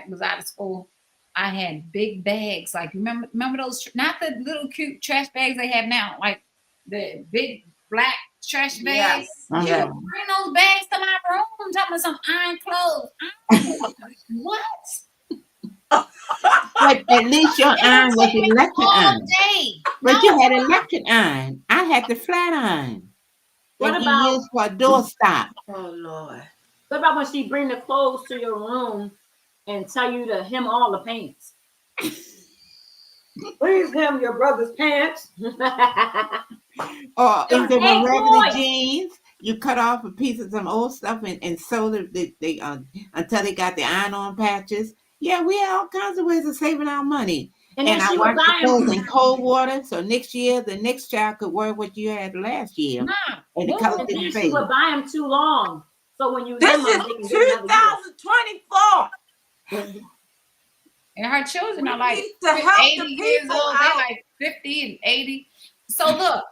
was out of school, I had big bags. Like remember those? Not the little cute trash bags they have now, like the big black trash bags. Yes. Uh-huh. Yeah. Bring those bags to my room. Talking about some iron clothes. What? But at least your iron was electric all iron. day. But No. you had electric iron. I had the flat iron. What That about- you use for a doorstop. Oh Lord. What about when she bring the clothes to your room and tell you to hem all the pants? Please hem your brother's pants. Or if they Hey, were regular boy. jeans, you cut off a piece of some old stuff and sewed it until they got the iron-on patches. Yeah, we had all kinds of ways of saving our money. And then I she would washed the buy clothes them. in cold water, so next year the next child could wear what you had last year, Nah. and the What color was And didn't then she fade. would buy them too long. So when you This hem them, is they can get another year. 2024. And her children We are like need to help 80 the years people old. out. They're like 50 and 80. So look,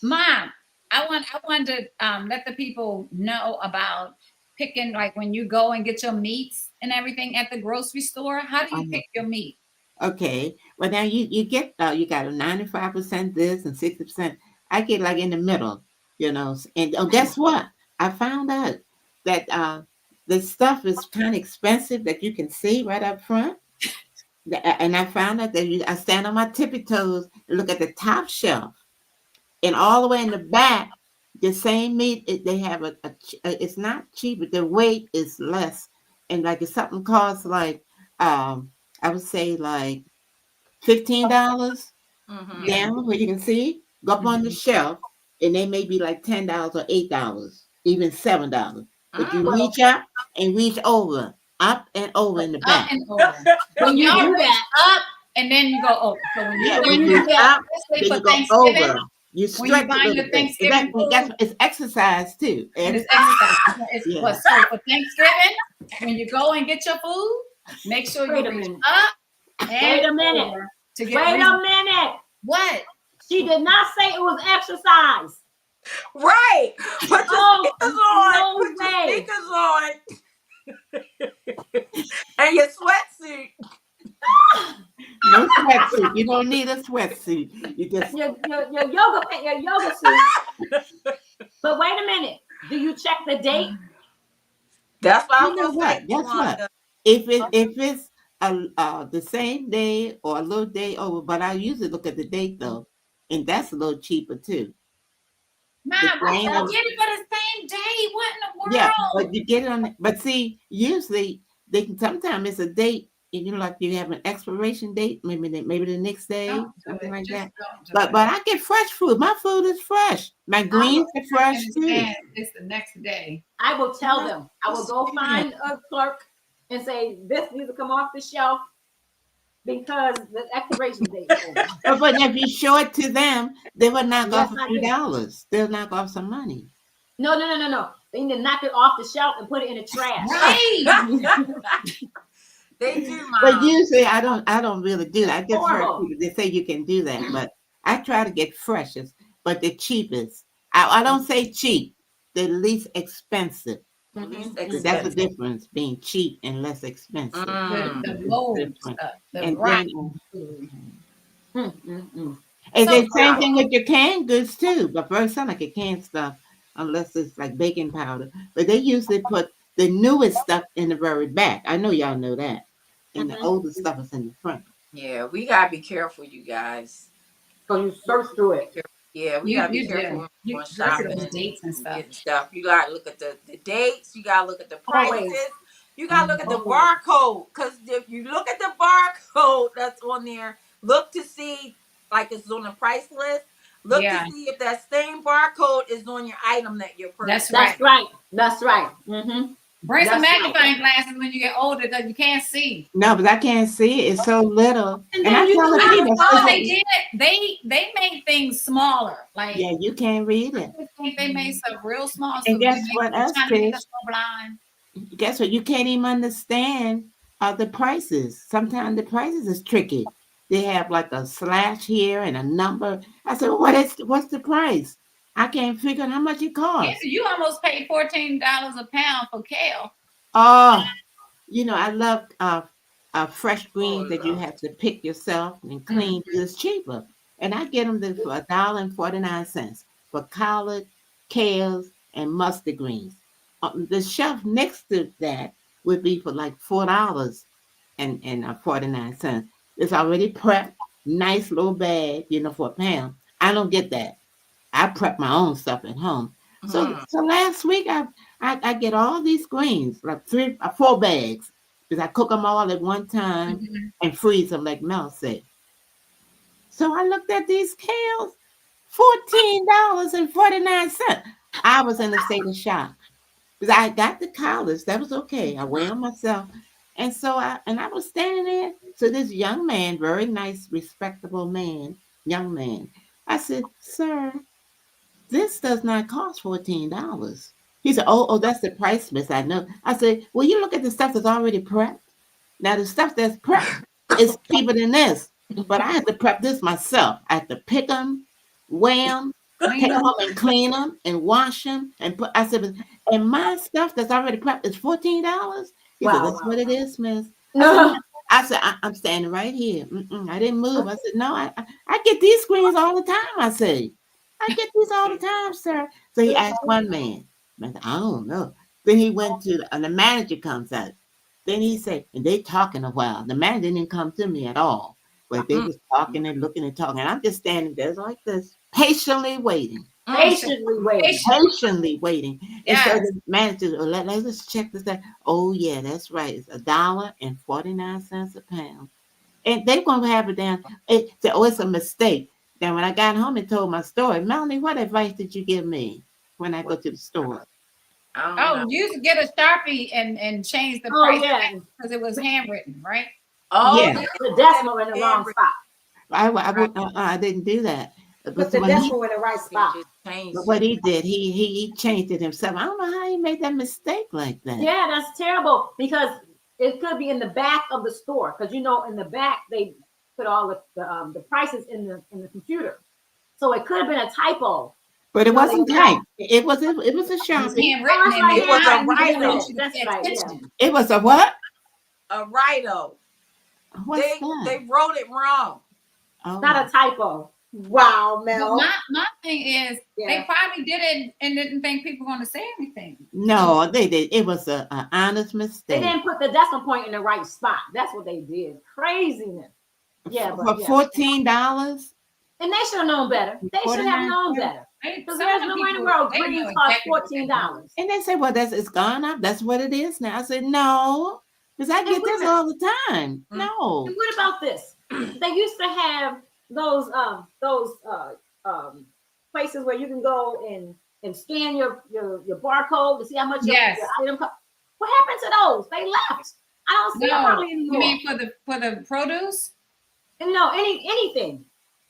Mom, I want to let the people know about picking, like when you go and get your meats and everything at the grocery store. How do you pick your meat? Okay, well now you get you got a 95% this and 60%. I get like in the middle, and guess what? I found out that the stuff is kind of expensive that you can see right up front. And I found out that I stand on my tippy toes and look at the top shelf, and all the way in the back, the same meat. They have it's not cheap, but the weight is less, and like if something costs like I would say like $15 Mhm. down where you can see, go up on the shelf, and they may be like $10 or $8, even $7. But you reach up and reach over, up and over in the Up back. and over. When you Y'all do reach that, up and then you go over. So when you Yeah, go when in you there, up, especially then for you go Thanksgiving, over. You when stretch you a find little your bit. Thanksgiving food, It's exercise too. And it's exercise. Yeah. But so for Thanksgiving, when you go and get your food, make sure Wait you a reach minute. up Wait a minute. To get Wait a minute. What? She did not say it was exercise. Right. Put your Oh, sneakers on. no Put your way. sneakers on. And your sweatsuit. No sweatsuit. You don't need a sweatsuit. You just Your yoga suit. But wait a minute. Do you check the date? That's what I you was know gonna what? say. Guess what? Wanda. If it's the same day or a little day over, but I usually look at the date though, and that's a little cheaper too. Mom, The I grain can of- get it for the same day. What in the world? Yeah, but you get it on. But see, usually they can. Sometimes it's a date, and like you have an expiration date, maybe the next day, Don't do something it. like Just that. don't do But it. I get fresh food. My food is fresh. My greens are fresh too. Understand it's the next day. I will tell them. I will go find a clerk and say, this needs to come off the shelf because the expiration date is over. But if you show it to them, they will knock Yes, off I a few do. dollars. They'll knock off some money. No. They need to knock it off the shelf and put it in the trash. Right. They do, Mom. But usually I don't really do that. I just heard Horrible. people they say you can do that, but I try to get freshest, but the cheapest. I don't say cheap, the least expensive. Least Mhm. That's the expensive. difference, being cheap and less expensive. The low Different. stuff, the And rotten then food. and So the same thing with your canned goods too, but first time like your canned stuff, unless it's like baking powder. But they usually put the newest stuff in the very back. I know y'all know that. And the older stuff is in the front. Yeah, we gotta be careful, you guys. So you search through it. Yeah, we gotta be careful when You we're look at shopping those dates and stuff. getting stuff. You gotta look at the dates. You gotta look at the Always. prices. You gotta look at the Always. barcode. Because if you look at the barcode that's on there, look to see like it's on the price list. Look Yeah. to see if that same barcode is on your item that you're purchasing. That's right. Mm-hmm. Bring some That's magnifying glasses when you get older because you can't see. No, but I can't see it. It's so little. And And then I you tell the do have people, a I Oh, said, they did. They made things smaller. Like yeah, you can't read it. I think they made some real small. And guess they what made- else, trying to make Trish? us go blind. Guess what? You can't even understand the prices. Sometimes the prices is tricky. They have like a slash here and a number. I said, well, what's the price? I can't figure out how much it Yeah, costs. you almost paid $14 a pound for kale. Oh, I love fresh greens that you Lord. have to pick yourself and clean. It's cheaper. And I get them for $1.49 for collard, kales, and mustard greens. The shelf next to that would be for like $4 and 49 cents. It's already prepped, nice little bag, for a pound. I don't get that. I prep my own stuff at home. So last week I get all these greens, like 4 bags, because I cook them all at one time and freeze them like Mel said. So I looked at these kales, $14.49. I was in a state of shock. Because I got the collars, that was okay. I wear them myself. And so I was standing there. So this young man, very nice, respectable man, young man. I said, sir, this does not cost $14. He said, oh, that's the price, miss. I know. I said, well, you look at the stuff that's already prepped. Now the stuff that's prepped is cheaper than this. But I had to prep this myself. I had to pick them, weigh them, take them home and clean them and wash them and put. I said, and my stuff that's already prepped is $14. He said, that's what it is, miss. I said, I'm standing right here. I didn't move. I said, no, I get these screens all the time. I say, I get these all the time, sir. So he asked one man. I said, I don't know. Then he went to the manager comes out. Then he said, and they talking a while. The manager didn't come to me at all. But they was talking and looking and talking. And I'm just standing there like this, patiently waiting. Patiently waiting. Patiently waiting. And so Yes. the manager, let's just check this out. Oh, yeah, that's right. It's $1.49 a pound. And they're going to have it down. It said, oh, it's a mistake. Then when I got home and told my story, Melanie, what advice did you give me when I go to the store? I don't Oh, know. you used to get a Sharpie and change the Oh, price yeah. because it was handwritten, right? Oh, Yeah. The decimal in the wrong spot. I didn't do that. Put But the when he, decimal in the right spot. but what he did, he changed it himself. I don't know how he made that mistake like that. Yeah, that's terrible because it could be in the back of the store because in the back they put all the prices in the computer. So it could have been a typo. But it No, wasn't they typed. It was a It's Sharpie. handwritten in right. there. It was a You don't write-up. want you to That's pay right, yeah. attention. It was a what? A write-up. What's They that? wrote it wrong. Oh. Not a typo. Wow, Mel. But my thing is, Yeah. they probably did it and didn't think people were going to say anything. No, they did. It was an honest They mistake. didn't put the decimal point in the right spot. That's what they did. Craziness. Yeah, For but yeah. $14. And they should have known better. They should have known 49 better. Because Because there's no way in the world greens cost $14. And they say, well, it's gone up. That's what it is now. I said, no, because I get this all the time. No. And what about this? They used to have those places where you can go and scan your barcode to see how much your item costs. What happened to those? They left. I don't see them hardly anymore. You mean for the produce? And no, anything.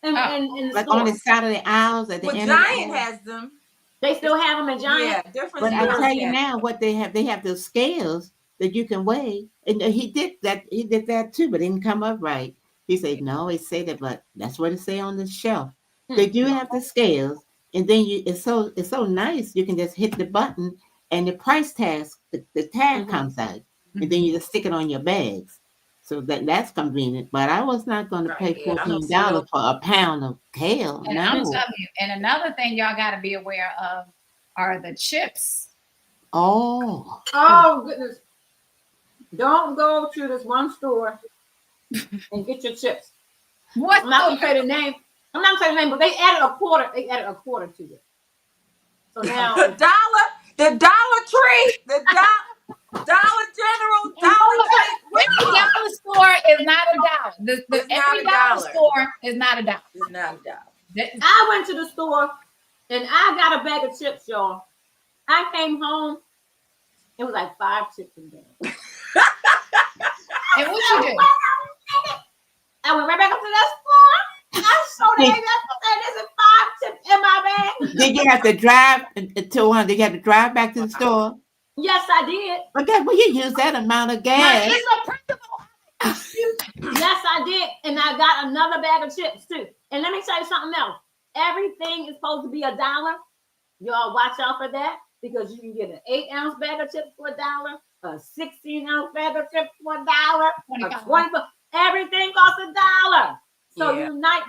And like on the side of the aisles at the end. Giant has them. They still have them in Giant. Yeah, different. But I stores tell you have now, what they have those scales that you can weigh, and he did that too, but it didn't come up right. He said no, he said it, but that's what it say on the shelf. They do have the scales, and then it's so nice. You can just hit the button, and the price tag, the tag comes out, and then you just stick it on your bags. So that's convenient. But I was not going to pay $14 for a pound of kale. And no. I'm telling you. And another thing y'all got to be aware of are the chips. Oh goodness! Don't go to this one store and get your chips. What? I'm not gonna say the name. I'm not gonna say the name, but they added a quarter. They added a quarter to it. So now the Dollar Tree, Dollar General, Dollar Tree. Every dollar store is not a dollar. Every dollar store is not a dollar. It's not a dollar. I went to the store and I got a bag of chips, y'all. I came home. It was like 5 chips in there. And what you do? I went right back up to that store. I showed the lady that there's 5 chips in my bag. Did you have to drive to one? Did you have to drive back to the store? Yes, I did. But guess what? You use that amount of gas. It's a principle. Yes, I did. And I got another bag of chips too. And let me tell you something else. Everything is supposed to be $1. Y'all watch out for that because you can get an 8-ounce bag of chips for $1, a 16-ounce bag of chips for $1, a 20. Everything costs $1. So you're not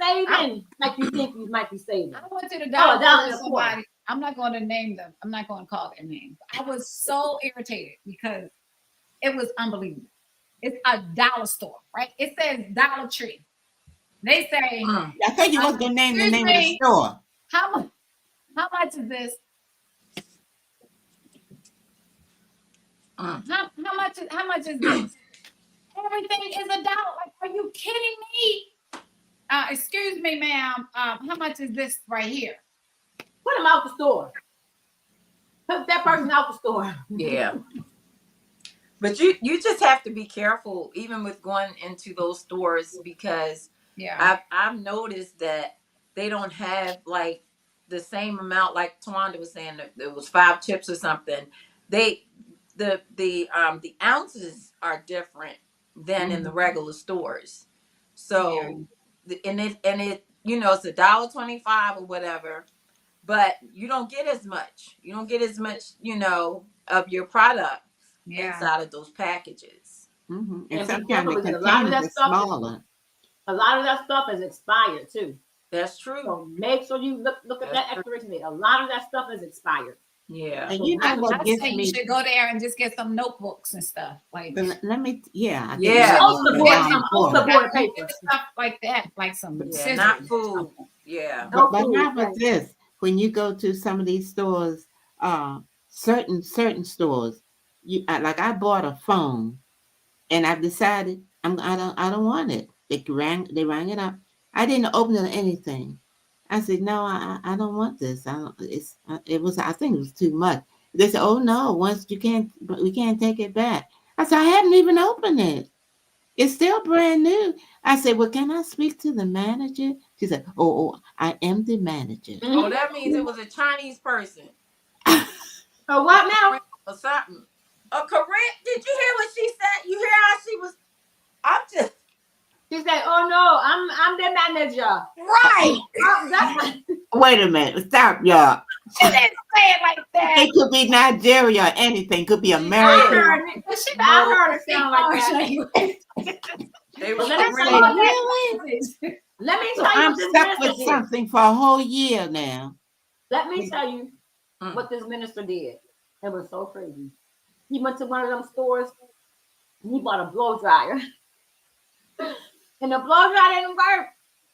saving like you think you might be saving. I went to the dollar $1 with somebody. I'm not going to name them. I'm not going to call their names. I was so irritated because it was unbelievable. It's a dollar store, right? It says Dollar Tree. They say, I thought you was gonna name the name of the store. How much is this? How much is this? Everything is $1. Like, are you kidding me? Excuse me, ma'am. How much is this right here? Put them out the store. Put that person out the store. Yeah. But you just have to be careful, even with going into those stores, because I've noticed that they don't have like the same amount. Like Tawanda was saying, that there was 5 chips or something. The ounces are different than in the regular stores. So and it it's $1.25 or whatever, but you don't get as much. You don't get as much of your product inside of those packages. Mm-hmm. And sometimes the a lot of that containers stuff are smaller. A lot of that stuff is expired too. That's true. So make sure you look at that expiration date. A lot of that stuff is expired. Yeah. And you know what gets me? You should go there and just get some notebooks and stuff like. Let me. Yeah. Also board paper. Stuff like that, like some scissors. Not food. Yeah. But not with this. When you go to some of these stores, certain stores, I bought a phone, and I've decided I don't want it. They rang it up. I didn't open it or anything. I said, no, I don't want this. I think it was too much. They said, oh no, we can't take it back. I said, I haven't even opened it. It's still brand new. I said, well, can I speak to the manager? She said, oh, I am the manager. Oh, that means it was a Chinese person. Oh, what now? Or something. A Korean? Did you hear what she manager. Right. That's Wait a minute. Stop, y'all. She didn't say it like that. It could be Nigeria or anything. Could be I American. heard it. But she I knows heard it sound like English that. language. They Well, were let me That's tell all you what that this, language. let me So tell you I'm what this stuck minister with did. something for a whole year now. Let me tell you Mm. what this minister did. It was so crazy. He went to one of them stores and he bought a blow dryer. And the blow dryer didn't work.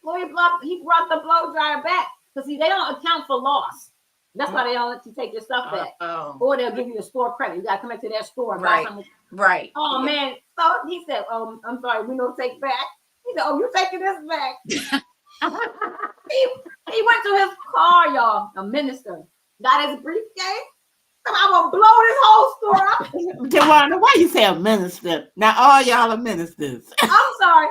Well, he brought the blow dryer back because see, they don't account for loss. That's why they don't let you take your stuff back. Oh. Or they'll give you a store credit. You gotta come back to that store and Right. buy something. Right. Oh Yeah. man. So he said, I'm sorry, we don't take back. He said, oh, you taking this back. he went to his car, y'all, a minister, got his briefcase. And I'm gonna blow this whole store up. Tawana, why you say a minister? Now all y'all are ministers. I'm sorry.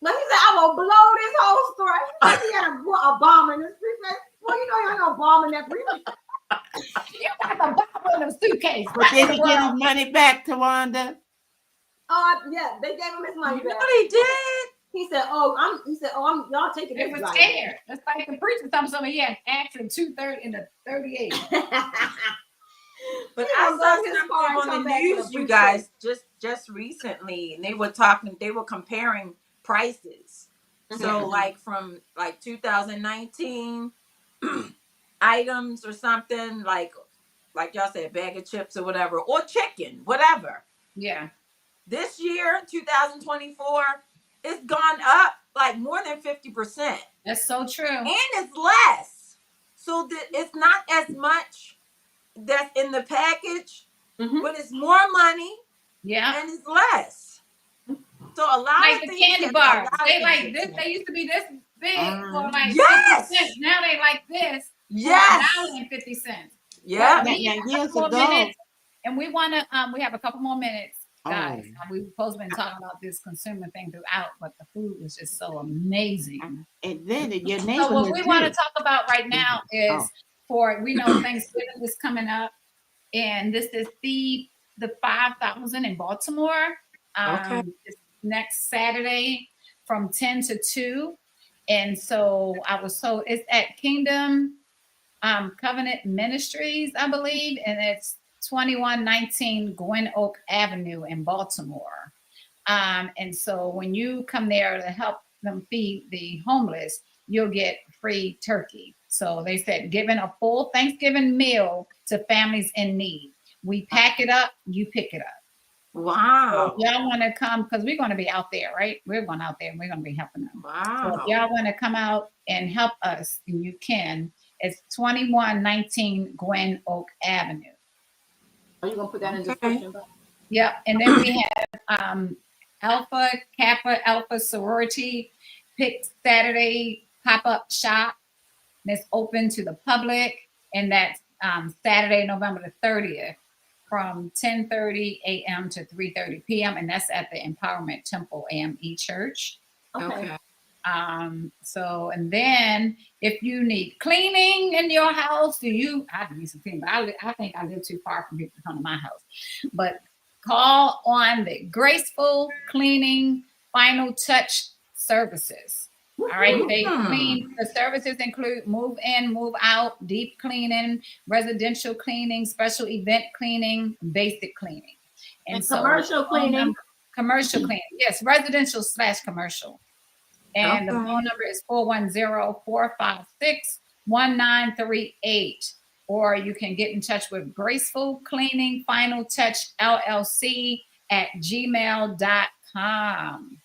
But he said, I'm gonna blow this whole store. He had a bomb in his briefcase. Well, you know, you ain't no bomb in that briefcase. You got the Bible in a suitcase. But did he get his money back, Tawanda? Yeah, they gave him his money You know back. they did. He said, y'all taking They this were right. scared. That's like the preacher told somebody he had action 230 in the 38. But He I gonna saw go to his something car and on come the back with a news, you briefcase. guys, just recently, and they were comparing prices. So Mhm. like from like 2019 items or something, like y'all said, bag of chips or whatever, or chicken, whatever. Yeah. This year, 2024, it's gone up like more than 50%. That's so true. And it's less. So that it's not as much that's in the package, Mhm. but it's more money Yeah. and it's less. So a lot Like of the things candy get- bars. a lot of They things like get this. changed. They used to be this big for like Yes! 50 cents. Now they like this. Yes. $1.50. Yeah. We Now, have a years couple more ago. minutes, and we want to. We have a couple more minutes, guys. Oh. We've supposed to been talking about this consumer thing throughout, but the food was just so amazing. And then your So neighborhood. what we want to too. talk about right now is Oh. for we know Thanksgiving is coming up, and this is the 5,000 in Baltimore. Okay. This next Saturday from 10 to 2. And so it's at Kingdom Covenant Ministries, I believe, and it's 2119 Gwen Oak Avenue in Baltimore. And so when you come there to help them feed the homeless, you'll get free turkey. So they said giving a full Thanksgiving meal to families in need. We pack it up, you pick it up. Wow. So if y'all want to come, because we're going to be out there, right? We're going out there and we're going to be helping them. So Wow. if y'all want to come out and help us, and you can. It's 2119 Gwen Oak Avenue. Are you gonna put that in the Okay. description box? Yep. And then we have Alpha Kappa Alpha Sorority Pick Saturday pop-up shop. And it's open to the public, and that's Saturday, November the 30th from 10:30 a.m. to 3:30 p.m. And that's at the Empowerment Temple AME Church. Okay. So, and then if you need cleaning in your house, I need some cleaning, but I think I live too far from people to come to my house. But call on the Graceful Cleaning Final Touch Services. All right, they clean. The services include move in, move out, deep cleaning, residential cleaning, special event cleaning, basic cleaning, And commercial cleaning. Commercial cleaning, yes, residential / commercial. And the Okay. phone number is 410-456-1938. Or you can get in touch with Graceful Cleaning Final Touch LLC at gmail.com.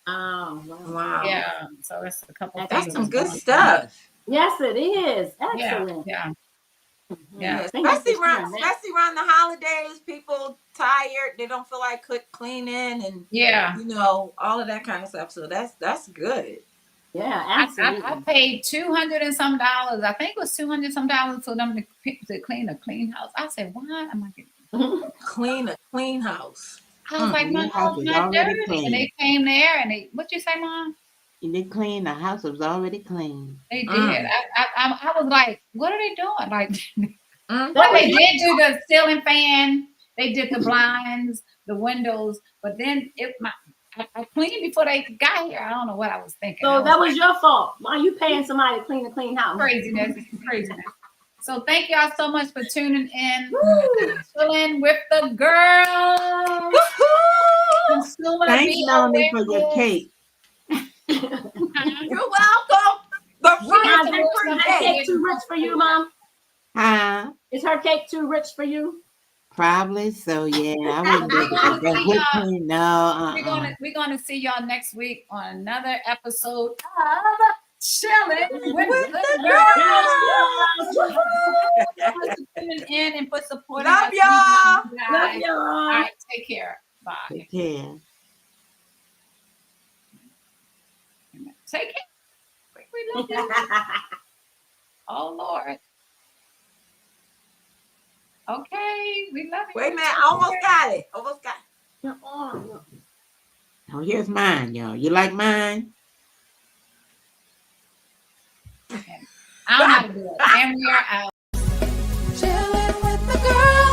Oh, wow. Wow. Yeah, so that's a couple of That's things. some good stuff. Yes, it is. Yeah, Excellent. yeah. Mhm. Yeah. Thank you for Especially sharing that. around the holidays, people tired, they don't feel like cleaning and Yeah. all of that kind of stuff. So that's good. Yeah, I absolutely. paid $200 and some dollars. I think it was $200 some dollars for them to clean a clean house. I said, why am I getting? Clean a clean house. I was like, And my your house house is not already dirty. clean. And they came there and what you say, Mom? And they clean. The house was already clean. They did. Mm. I was like, what are they doing? Like, Mm. but they did do the ceiling fan. They did the blinds, the windows. But then I cleaned before they got here. I don't know what I was thinking. So that was your fault. Why you paying somebody to clean a clean house? Craziness. So thank y'all so much for tuning in. Chilling with the girls. Consumer Thanks, Be Melanie, for your Awareness. cake. You're welcome. The We fruit have Mom, to is work her something cake too rich for you, Mom? Huh? Is her cake too rich for you? Probably so. Yeah, I wouldn't be able to get See whipped y'all. cream. No, We're gonna see y'all next week on another episode of Chillin with the Girls. For tuning in and for supporting Love us. y'all. Guys. Love y'all. All right, take care. Bye. Take care. Take care. We love you. Oh Lord. Okay, we love you. Wait a minute, I almost got it. Oh, here's mine, y'all. You like mine? I don't know how to do it. And we are out. Chillin' with the girls.